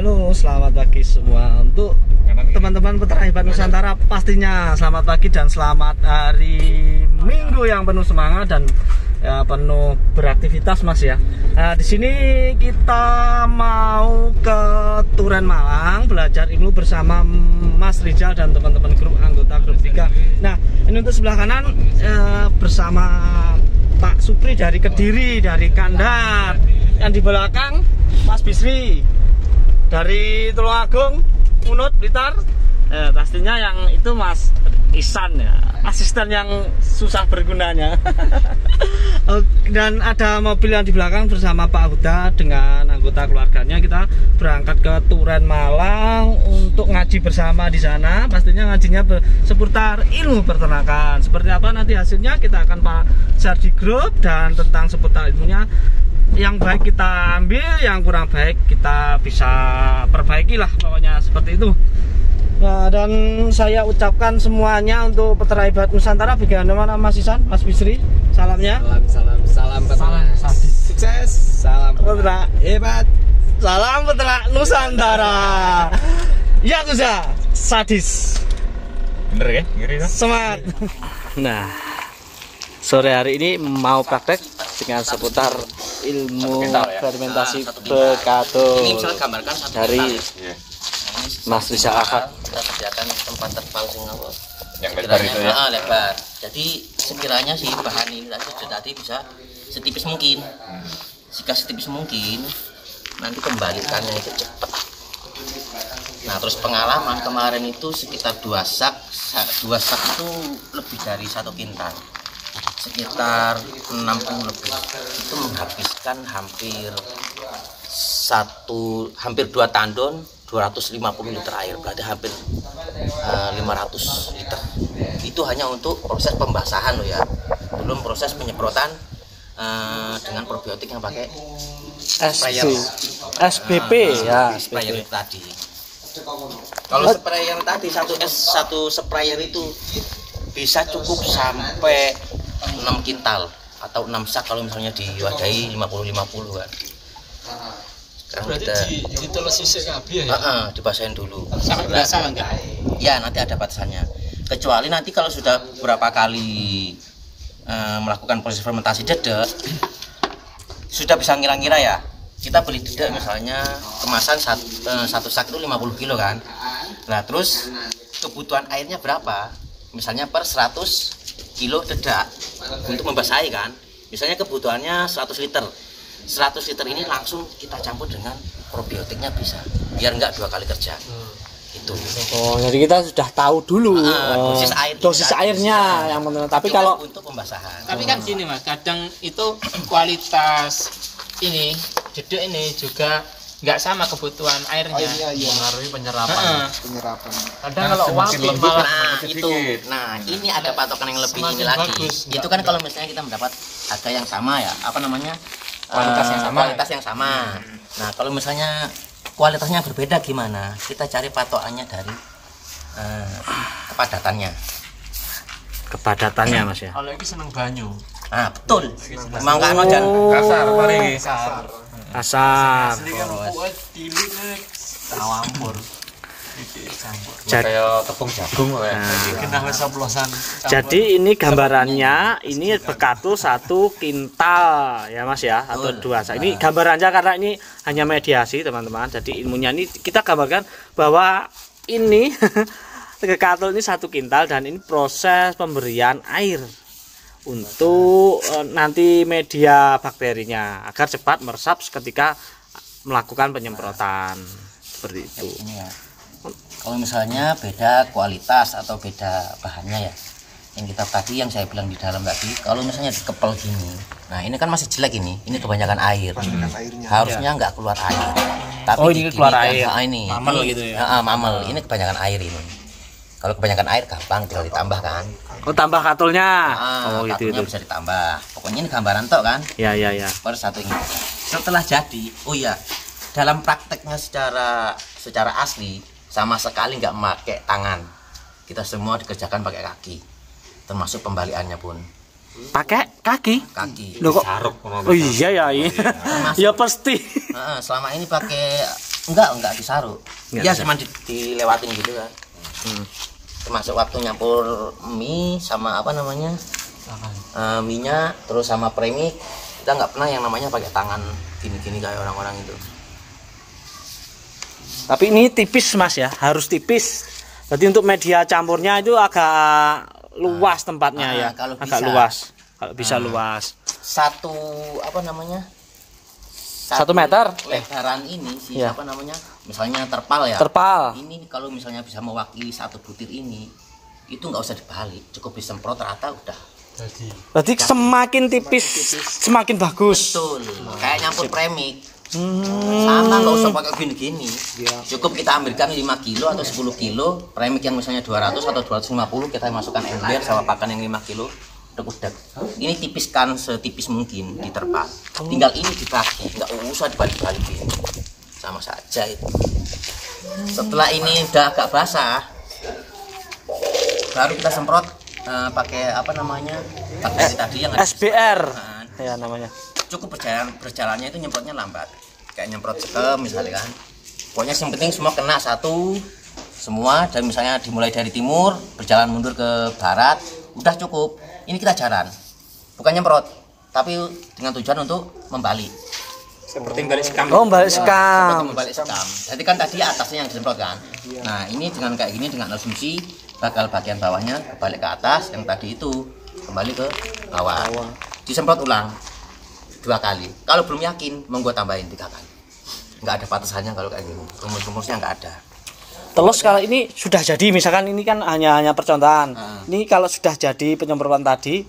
Halo, selamat pagi semua untuk teman-teman peternak hebat Nusantara. Pastinya selamat pagi dan selamat hari Minggu yang penuh semangat dan ya, penuh beraktivitas, Mas ya. Nah, di sini kita mau ke Turen Malang belajar ilmu bersama Mas Rizal dan teman-teman grup anggota grup 3. Nah, ini untuk sebelah kanan bersama Pak Supri dari Kediri, dari Kandar. Yang di belakang Mas Bisri dari Tulungagung, Unut, Blitar. Pastinya yang itu Mas Isan ya, asisten yang susah bergunanya. Dan ada mobil yang di belakang bersama Pak Huda dengan anggota keluarganya. Kita berangkat ke Turen Malang untuk ngaji bersama di sana. Pastinya ngajinya seputar ilmu peternakan. Seperti apa nanti hasilnya kita akan share di grup, dan tentang seputar ilmunya yang baik kita ambil, yang kurang baik kita bisa perbaiki lah, pokoknya seperti itu. Nah, dan saya ucapkan semuanya untuk peternak hebat Nusantara. Bagaimana Mas Isan, Mas Bisri, salamnya? Salam peternak sukses, salam peternak hebat, salam peternak Nusantara. Ya Guza, sadis. Bener ya? Semangat. Nah, sore hari ini mau praktek dengan seputar ilmu fermentasi bekatul dari Mas Rizal Akad. Kita sediakan tempat terpal yang lebar itu ya? Lebar. Jadi sekiranya si bahan ini tadi bisa setipis mungkin. Jika setipis mungkin, nanti kembalikannya itu cepat. Nah, terus pengalaman kemarin itu sekitar 2 sak itu lebih dari 1 kintal. Sekitar 60 lebih. Itu menghabiskan hampir 2 tandon 250 liter air, berarti hampir 500 liter. Itu hanya untuk proses pembasahan loh ya, belum proses penyemprotan dengan probiotik yang pakai sprayer SBP ya, sprayer tadi. Kalau sprayer tadi satu sprayer itu bisa cukup sampai 6 kintal atau 6 sak kalau misalnya diwadahi 50-50 kan. Berarti kita ditulis sisik kabeh ya? Dibasahin dulu. Sampai basah enggak? Ya, nanti ada batasannya. Kecuali nanti kalau sudah beberapa kali melakukan proses fermentasi dedek, sudah bisa ngira-ngira ya. Kita beli dedek misalnya kemasan satu sak itu 50 kilo kan. Nah, terus kebutuhan airnya berapa? Misalnya per 100 kilo dedek untuk membasahi kan. Misalnya kebutuhannya 100 liter. 100 liter ini langsung kita campur dengan probiotiknya bisa, biar enggak 2 kali kerja. Itu. Oh, jadi kita sudah tahu dulu dosis airnya yang penting. Tapi kalau untuk pembasahan. Tapi kan gini Mas, kadang itu kualitas ini dedek ini juga nggak sama kebutuhan airnya. Mengaruhi penyerapan. Kadang kalau waktu malah ini ada patokan yang lebih ini lagi. Bagus, itu kan kalau misalnya kita mendapat harga yang sama ya, kualitas yang sama. Nah, kalau misalnya kualitasnya berbeda gimana? Kita cari patokannya dari kepadatannya Mas ya. kalau ini seneng banyu. Nah, betul. Memang kan dan Kasar paling kasar. Kayak tepung jagung ya. Jadi ini gambarannya, ini bekatul 1 kintal ya Mas ya, atau 2 sak. Ini gambarannya karena ini hanya mediasi teman-teman. Jadi ilmunya ini kita gambarkan bahwa ini bekatul ini 1 kintal dan ini proses pemberian air untuk nanti media bakterinya agar cepat meresap ketika melakukan penyemprotan seperti itu. Ini ya. Kalau misalnya beda kualitas atau beda bahannya ya, yang kita tadi yang saya bilang di dalam tadi, kalau misalnya dikepel gini, nah ini kan masih jelek ini kebanyakan air, harusnya nggak keluar air. Tapi ini keluar air, ini mamel gitu ya? Mamel, ini kebanyakan air ini. Kalau kebanyakan air gampang tinggal ditambahkan. Oh, tambah katulnya. Katulnya bisa ditambah. Pokoknya ini gambaran tok kan? Ya. Per 1 ini. Setelah jadi, oh iya, dalam prakteknya secara asli sama sekali nggak memakai tangan, kita semua dikerjakan pakai kaki, termasuk pembaliannya pun pakai kaki. Loh kok? Oh iya ya, iya. Ya pasti. Selama ini pakai Enggak disaru. Enggak Ya bisa. cuma dilewatin gitu kan. Termasuk waktu nyampur mie sama apa namanya? Minyak terus sama premix, kita nggak pernah yang namanya pakai tangan gini-gini kayak orang-orang itu. Tapi ini tipis Mas ya, harus tipis. Berarti untuk media campurnya itu agak luas tempatnya ya. Kalau agak bisa. luas. Kalau bisa luas. Satu apa namanya? 1 meter? Lebaran ini sih Iya. apa namanya? Misalnya terpal ya. Terpal. Ini kalau misalnya bisa mewakili 1 butir ini, itu nggak usah dibalik, cukup disemprot rata udah. Berarti semakin tipis semakin bagus. Betul. Kayak nyampur premix. Sama nggak usah pakai gini-gini. Cukup kita ambilkan 5 kilo atau 10 kilo premix yang misalnya 200 atau 250, kita masukkan ember sama pakan yang 5 kilo. Udah. Ini tipiskan setipis mungkin diterpa. Tinggal ini dibagi, nggak usah dibalik-balikin. Sama saja itu. Setelah ini udah agak basah, baru kita semprot pakai apa namanya? Pakai tadi yang ada SBR. Nah, Ya namanya. cukup berjalannya itu nyemprotnya lambat, kayak nyemprot sekem misalnya kan. Pokoknya yang penting semua kena satu semua, dan misalnya dimulai dari timur berjalan mundur ke barat, udah cukup. Ini kita jalan, bukan nyemprot, tapi dengan tujuan untuk membalik. Seperti balik sekam. Oh, balik Seperti sekam. membalik sekam. Jadi kan tadi atasnya yang disemprot kan. Nah ini dengan kayak gini, dengan asumsi bakal bagian bawahnya kebalik ke atas, yang tadi itu kembali ke bawah. Disemprot ulang 2 kali. Kalau belum yakin, mau gue tambahin 3 kali. Nggak ada batasannya kalau kayak gini. Rumus-rumusnya nggak ada. Terus kalau ini sudah jadi, misalkan ini kan hanya percontohan. Ini kalau sudah jadi penyemprotan tadi,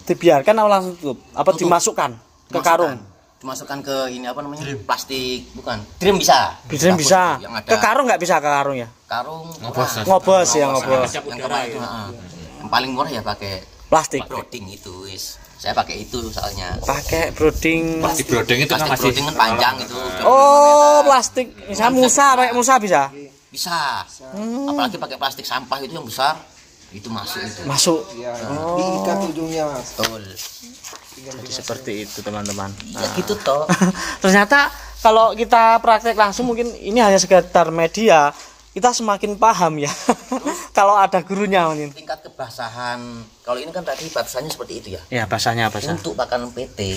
dibiarkan atau langsung tutup? Apa Tutup. dimasukkan ke karung? Dimasukkan ke ini apa namanya? Plastik, bukan. Drum bisa. Bisa bisa. Yang ada Ke karung nggak bisa ke karung ya? karung Ngobos. Ngobos ya ngobos. Yang kemarin itu, yang paling murah ya pakai Plastik. broding itu, wis. Saya pakai itu soalnya. Pakai broding. Plastik broding itu kan Plastik masih broding kan panjang itu. Oh, plastik. Misalnya musa, pakai musa bisa? Bisa. Apalagi pakai plastik sampah itu yang besar, itu masuk itu. Masuk. Diikat ujungnya Mas. Betul. Jadi seperti itu teman-teman. Ya gitu toh. Ternyata kalau kita praktek langsung mungkin ini hanya sekedar media, kita semakin paham ya. Kalau ada gurunya mungkin. Tingkat kebasahan, kalau ini kan tadi batasannya seperti itu ya. Ya, bahasanya bahasa. Untuk pakan PT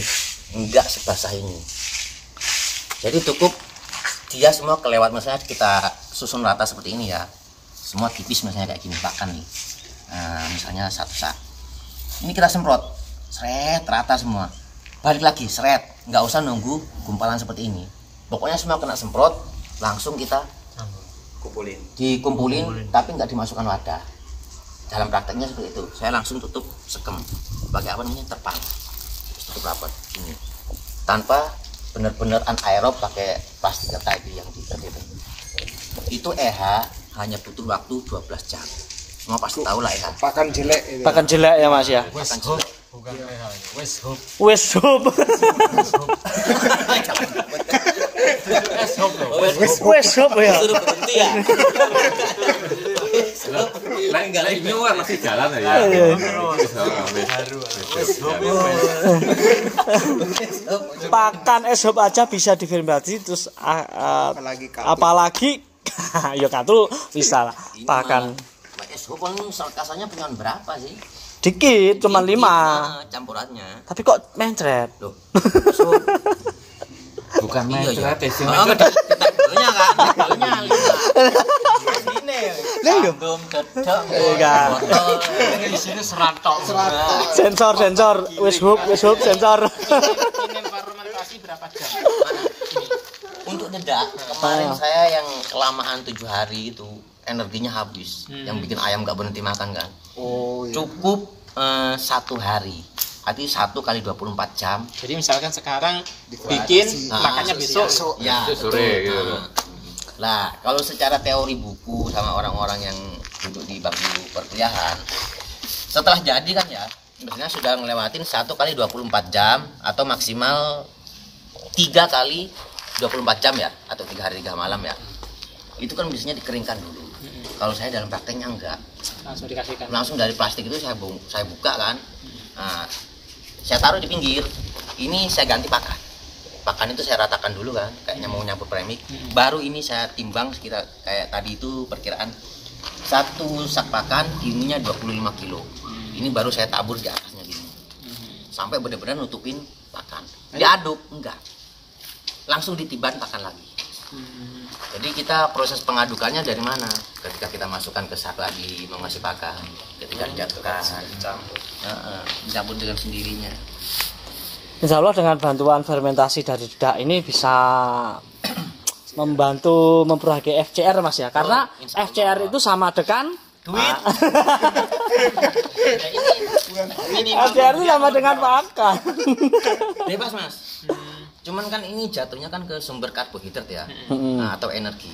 enggak sebasah ini. Jadi cukup dia semua kelewat, misalnya kita susun rata seperti ini ya. Semua tipis misalnya kayak gini pakan nih. Nah, misalnya 1 sak. Ini kita semprot, seret rata semua. Balik lagi seret, nggak usah nunggu gumpalan seperti ini. Pokoknya semua kena semprot, langsung kita dikumpulin, tapi nggak dimasukkan wadah. Dalam prakteknya seperti itu. Saya langsung tutup sekem, pakai apa namanya, terpal, tutup rapat ini, tanpa benar-benar anaerob pakai plastik tadi yang dikasih. Itu EH hanya butuh waktu 12 jam. Semua pasti tahu lah EH. Pakan jelek itu. Pakan jelek ya Mas ya. Pakan jelek. bukan West Hope. Wes hop. Wes hop ya. Suruh berhenti ya. Lain enggak lagi nyuar masih jalan ya. Pakan es hop aja bisa difermentasi terus apalagi ya katul bisa lah pakan. Es hop serat kasarnya punya berapa sih? Dikit cuma 5. Nah, campurannya. Tapi kok mencret? Loh. Es hop. Bukan Iya, iya. mencret sih. Oh, detailnya kan, detailnya 5. Ini. Lah yo. Belum dedek. Enggak. Botol. Di sini seratok. Sensor wes hop sensor. Ini fermentasi berapa jam? Untuk dedak, kemarin saya yang kelamaan 7 hari itu energinya habis. Yang bikin ayam nggak berhenti makan kan. Oh iya. Cukup 1 hari. Arti 1 kali 24 jam. Jadi misalkan sekarang bikin, makannya besok. Ya, Sore betul. gitu. Nah, kalau secara teori buku sama orang-orang yang duduk di bangku perkuliahan, setelah jadi kan ya, biasanya sudah ngelewatin 1 kali 24 jam atau maksimal 3 kali 24 jam ya, atau 3 hari 3 malam ya. Itu kan biasanya dikeringkan dulu. Kalau saya dalam prakteknya enggak, Langsung dikasihkan. langsung dari plastik itu saya buka kan. Nah, saya taruh di pinggir. Ini saya ganti pakan pakan itu saya ratakan dulu kan, kayaknya mau nyampur premik. Baru ini saya timbang sekitar kayak tadi itu perkiraan satu sak pakan ininya 25 kilo. Ini baru saya tabur di atasnya gini. Sampai benar-benar nutupin pakan. Diaduk enggak. Langsung ditiban pakan lagi. Jadi kita proses pengadukannya dari mana? Ketika kita masukkan ke sak lagi mau ngasih pakan, ketika dijatuhkan, dicampur dengan sendirinya. Insya Allah dengan bantuan fermentasi dari dedak ini bisa membantu memperbaiki FCR Mas ya, karena FCR itu sama dengan Duit. FCR itu sama dengan pakan. Bebas Mas. Cuman kan ini jatuhnya kan ke sumber karbohidrat ya, atau energi.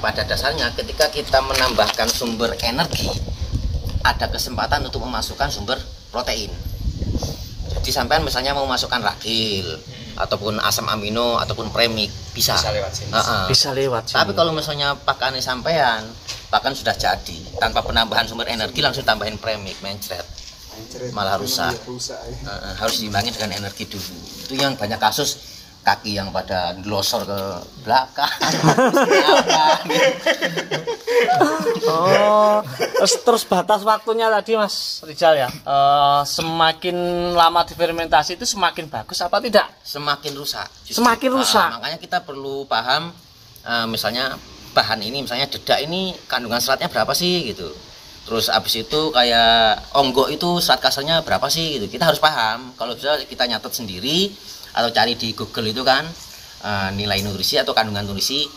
Pada dasarnya ketika kita menambahkan sumber energi, ada kesempatan untuk memasukkan sumber protein. Jadi sampean misalnya mau masukkan ragil, ataupun asam amino, ataupun premik, bisa lewat sini. Bisa lewat sini. Tapi kalau misalnya pakannya sampean, pakan sudah jadi, tanpa penambahan sumber energi langsung tambahin premik, mencret. Malah rusak. Harus diimbangi dengan energi dulu. Itu yang banyak kasus kaki yang pada glosor ke belakang. Oh, terus batas waktunya tadi Mas Rizal ya, semakin lama difermentasi itu semakin bagus apa tidak? Semakin rusak. Semakin rusak. Makanya kita perlu paham, misalnya bahan ini, misalnya dedak ini kandungan seratnya berapa sih gitu. Terus abis itu kayak onggok itu serat kasarnya berapa sih gitu. Kita harus paham. Kalau bisa kita nyatet sendiri atau cari di Google itu kan nilai nutrisi atau kandungan nutrisi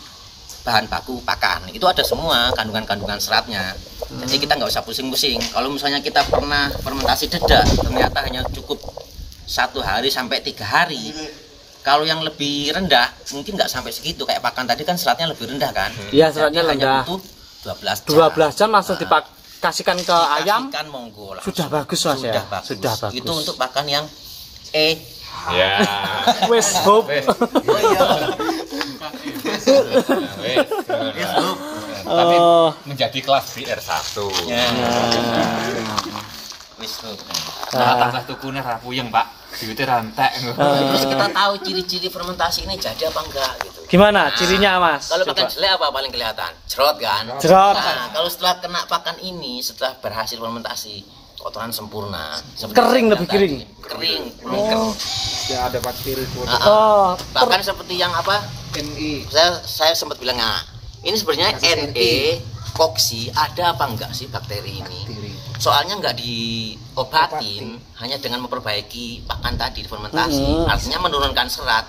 bahan baku pakan. Itu ada semua kandungan-kandungan seratnya. Jadi kita nggak usah pusing-pusing. Kalau misalnya kita pernah fermentasi dedak ternyata hanya cukup 1 hari sampai 3 hari. Kalau yang lebih rendah mungkin nggak sampai segitu. Kayak pakan tadi kan seratnya lebih rendah kan. Iya, seratnya hanya rendah. butuh 12 jam langsung kasihkan ke ayam, monggo sudah bagus Mas ya. Sudah bagus. Itu untuk pakan yang Ya. Wes hope. Tapi menjadi kelas BR1. Ya. Nah, tambah tukune ra puyeng, Pak. Duitnya rantek. Terus kita tahu ciri-ciri fermentasi ini jadi apa enggak gitu. Gimana cirinya Mas? Kalau pakan jelek apa paling kelihatan? Jerot kan? Jerot. Nah, kalau setelah kena pakan ini, setelah berhasil fermentasi, kotoran sempurna. Kering, lebih kering. Kering, lengker. Ya ada bakteri kuat. Bahkan seperti yang apa? NI. Saya sempat bilang, nah, ini sebenarnya NE, koksi, ada apa enggak sih bakteri ini? Soalnya nggak diobatin, hanya dengan memperbaiki pakan tadi fermentasi, artinya menurunkan serat.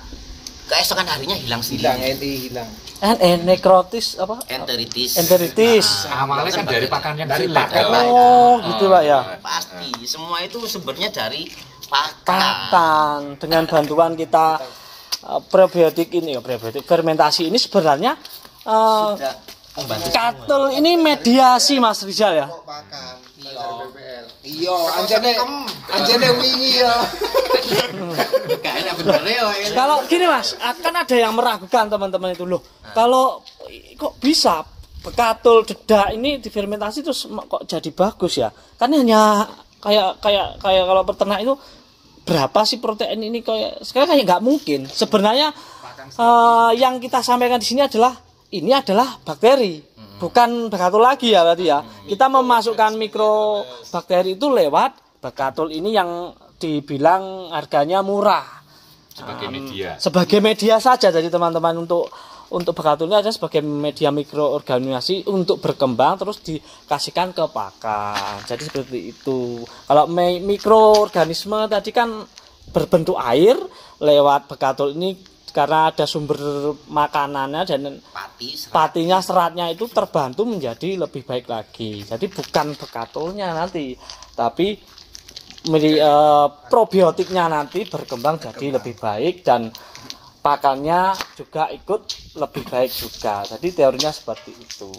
Keesokan harinya hilang sendiri. Hilang, NI hilang. Nekrotis apa? Enteritis. Awalnya kan dari pakan yang Dari jelek. pakan. Oh, gitu Pak ya. Pasti, semua itu sumbernya dari pakan. Pakan dengan bantuan kita probiotik ini ya, probiotik fermentasi ini sebenarnya Sudah membantu katul ini mediasi Mas Rizal ya. Pakan. Iya, anjane wingi ya. kayaknya bener ya. Kalau gini Mas, akan ada yang meragukan teman-teman itu loh. Kalau kok bisa katul dedak ini difermentasi terus kok jadi bagus ya? Kan hanya kayak kalau peternak itu berapa sih protein ini kayak sekarang kayak nggak mungkin. Sebenarnya yang kita sampaikan di sini adalah ini adalah bakteri. Bukan bekatul lagi ya berarti ya. Kita memasukkan mikrobakteri itu lewat bekatul ini yang dibilang harganya murah. Sebagai media. Sebagai media saja jadi teman-teman untuk bekatul ini aja sebagai media mikroorganisasi untuk berkembang terus dikasihkan ke pakan. Jadi seperti itu. Kalau mikroorganisme tadi kan berbentuk air lewat bekatul ini karena ada sumber makanannya dan patinya seratnya itu terbantu menjadi lebih baik lagi. Jadi bukan bekatulnya nanti, tapi probiotiknya nanti berkembang jadi lebih baik dan pakannya juga ikut lebih baik juga. Jadi teorinya seperti itu.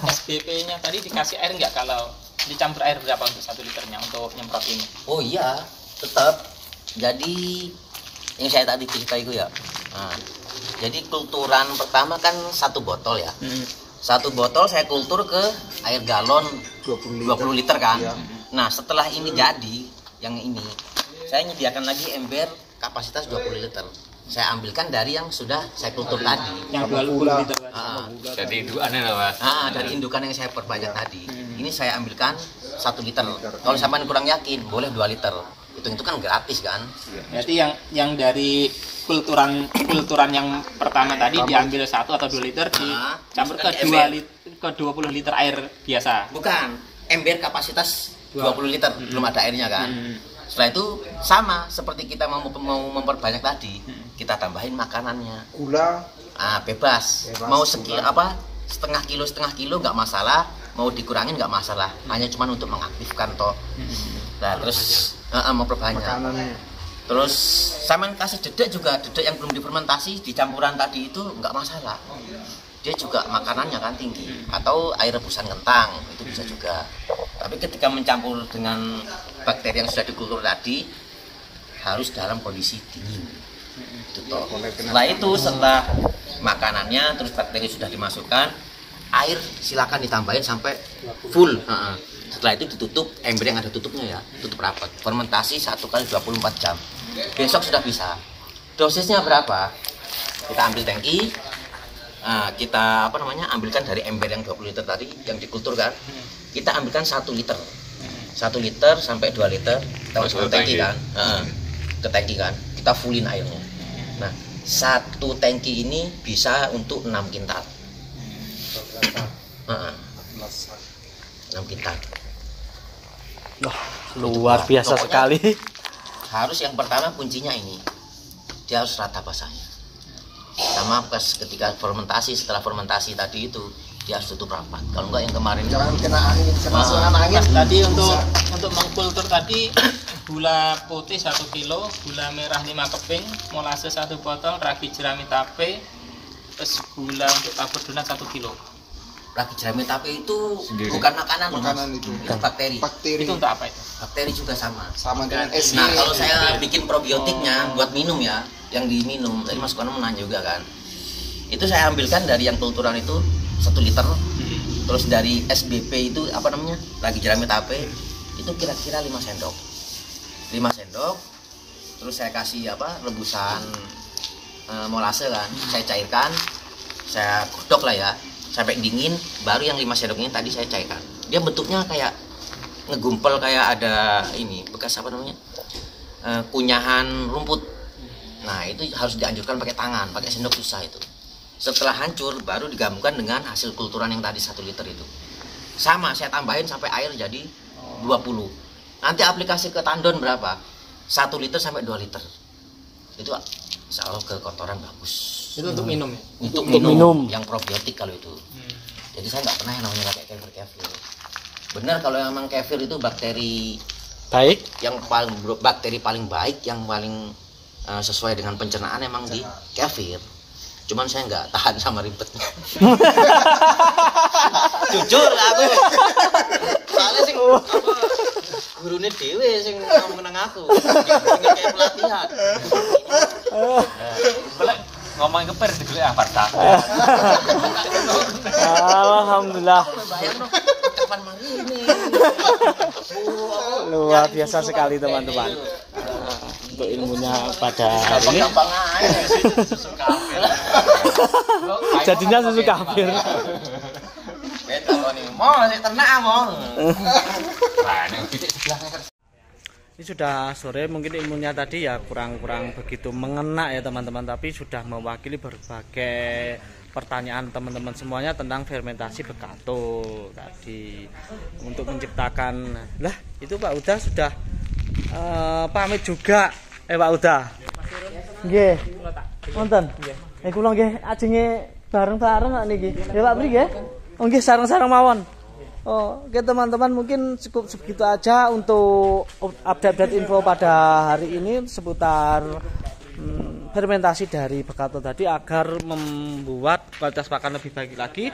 SPP-nya tadi dikasih air nggak kalau dicampur air berapa untuk 1 liternya untuk nyemprot ini? Oh iya, tetap. Jadi yang saya tadi cerita itu ya. Nah, jadi kulturan pertama kan 1 botol ya. 1 botol saya kultur ke air galon 20 liter kan. Nah, setelah ini jadi yang ini, saya menyediakan lagi ember kapasitas 20 liter. Saya ambilkan dari yang sudah saya kultur tadi. Yang 20 liter. Jadi indukannya lah Mas. Dari indukan yang saya perbanyak tadi. Ini saya ambilkan 1 liter. Kalau sampai kurang yakin, boleh 2 liter. Itu kan gratis kan. Berarti yang dari kulturan yang pertama tadi diambil 1 atau 2 liter dicampur ke 20 liter air biasa. Bukan, ember kapasitas 20 liter, belum ada airnya kan. Setelah itu sama seperti kita mau memperbanyak tadi, kita tambahin makanannya. Gula Bebas. Mau setengah kilo nggak masalah, mau dikurangin nggak masalah. Hanya cuma untuk mengaktifkan toh. Nah, terus memperbanyak. makanannya. Terus sama kasih dedek juga, dedek yang belum difermentasi di campuran tadi itu nggak masalah. Dia juga makanannya kan tinggi, atau air rebusan kentang itu bisa juga. Tapi ketika mencampur dengan bakteri yang sudah dikultur tadi harus dalam kondisi dingin. Itu toh. Setelah itu, setelah makanannya terus bakteri sudah dimasukkan, air silakan ditambahin sampai full. Setelah itu ditutup, ember yang ada tutupnya ya, tutup rapat. Fermentasi 1 kali 24 jam. Besok sudah bisa. Dosisnya berapa? Kita ambil tangki. Kita ambilkan dari ember yang 20 liter tadi yang dikulturkan. Kita ambilkan 1 liter. 1 liter sampai 2 liter kita masukkan tangki kan. Ke tangki kan. Kita fullin airnya. Nah, 1 tangki ini bisa untuk 6 kintal. 6 kintal. Wah, luar biasa Pokoknya sekali. Harus yang pertama kuncinya ini. Dia harus rata basahnya. Sama pas ketika fermentasi, setelah fermentasi tadi itu dia harus tutup rapat. Kalau enggak yang kemarin Jangan kena angin, kena angin. Tadi untuk mengkultur tadi gula putih 1 kilo, gula merah 5 keping, molase 1 botol, ragi jerami tape, terus gula untuk tabur donat 1 kilo. Ragi jerami tape itu bukan makanan, itu. Itu bakteri. Itu untuk apa itu? Bakteri juga sama. Sama dengan es. Nah, kalau saya bikin probiotiknya buat minum ya, yang diminum, tadi Mas Kono menanya juga kan. Itu saya ambilkan dari yang kulturan itu 1 liter. Terus dari SBP itu ragi jerami tape itu kira-kira 5 sendok. 5 sendok. Terus saya kasih rebusan molase kan. Saya cairkan. Saya godok lah ya sampai dingin, baru yang 5 sendok ini tadi saya cairkan. Dia bentuknya kayak ngegumpel, kayak ada ini bekas kunyahan rumput. Nah, itu harus dianjurkan pakai tangan, pakai sendok susah itu. Setelah hancur baru digabungkan dengan hasil kulturan yang tadi 1 liter itu. Sama, saya tambahin sampai air jadi 20. Nanti aplikasi ke tandon berapa? 1 liter sampai 2 liter. Itu insya Allah ke kotoran bagus. Itu untuk minum ya? Untuk minum yang probiotik kalau itu. Jadi saya nggak pernah yang namanya pakai kefir. Benar kalau memang kefir itu bakteri Baik. yang bakteri paling baik, yang paling sesuai dengan pencernaan emang di kefir. Cuman saya nggak tahan sama ribetnya. Jujur aku. Soalnya sing gurune dhewe sing ngomong nang aku. Sing kayak pelatihan. Ngomongin keper digolek aparta. Alhamdulillah. Bayang dong, kapan mari ini. Luar biasa sekali teman-teman. Untuk ilmunya pada hari ini. Gampang aja. Jadinya susu kafir. Beta kok nih, mau sik tenak mau. Nah, ini titik sebelahnya kan. Ini sudah sore, mungkin ilmunya tadi ya kurang begitu mengena ya teman-teman, tapi sudah mewakili berbagai pertanyaan teman-teman semuanya tentang fermentasi bekato tadi. Untuk menciptakan, lah itu Pak Uda sudah pamit juga. Pak Uda. Nggih. Wonten. Kula nggih ajenge bareng-bareng kok niki. Ya Pak Pri nggih. Oh nggih sareng-sareng mawon. Oke teman-teman, mungkin cukup segitu aja untuk update info pada hari ini seputar fermentasi dari bekato tadi agar membuat kualitas pakan lebih baik lagi.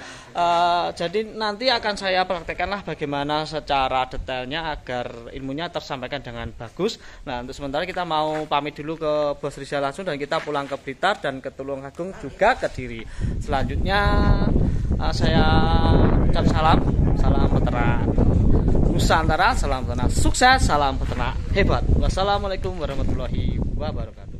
Jadi nanti akan saya praktekkanlah bagaimana secara detailnya agar ilmunya tersampaikan dengan bagus. Nah, untuk sementara kita mau pamit dulu ke Bos Rizal langsung dan kita pulang ke Blitar dan ke Tulungagung juga ke Diri. Selanjutnya saya ucap salam peternak Nusantara, salam peternak sukses, salam peternak hebat. Wassalamualaikum warahmatullahi wabarakatuh.